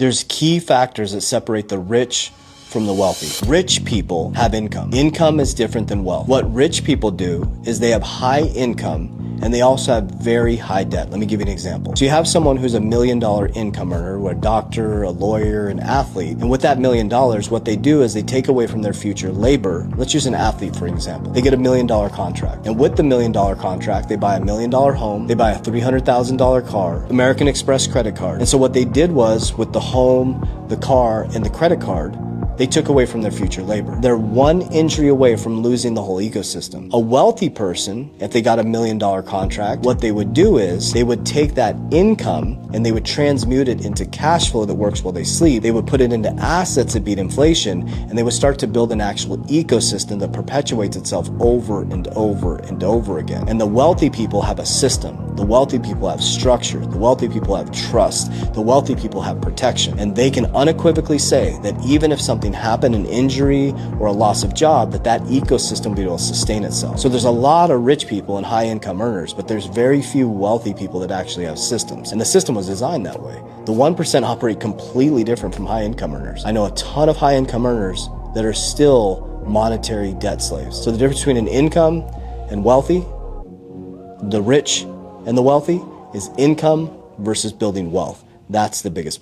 There's key factors that separate the rich from the wealthy. Rich people have income. Income is different than wealth. What rich people do is they have high income and they also have very high debt. Let me give you an example. So you have someone who's $1 million income earner, a doctor, a lawyer, an athlete. And with that $1 million, what they do is they take away from their future labor. Let's use an athlete, for example. They get $1 million contract. And with the $1 million contract, they buy $1 million home, they buy a $300,000 car, American Express credit card. And so what they did was with the home, the car, and the credit card, they took away from their future labor. They're one injury away from losing the whole ecosystem. A wealthy person, if they got $1 million contract, what they would do is they would take that income and they would transmute it into cash flow that works while they sleep. They would put it into assets that beat inflation, and they would start to build an actual ecosystem that perpetuates itself over and over and over again. And the wealthy people have a system. The wealthy people have structure. The wealthy people have trust. The wealthy people have protection. And they can unequivocally say that even if something happened, an injury or a loss of job, that ecosystem will be able to sustain itself. So there's a lot of rich people and high income earners, but there's very few wealthy people that actually have systems. And the system was designed that way. The 1% operate completely different from high income earners. I know a ton of high income earners that are still monetary debt slaves. So the difference between an income and wealthy, the rich and the wealthy, is income versus building wealth. That's the biggest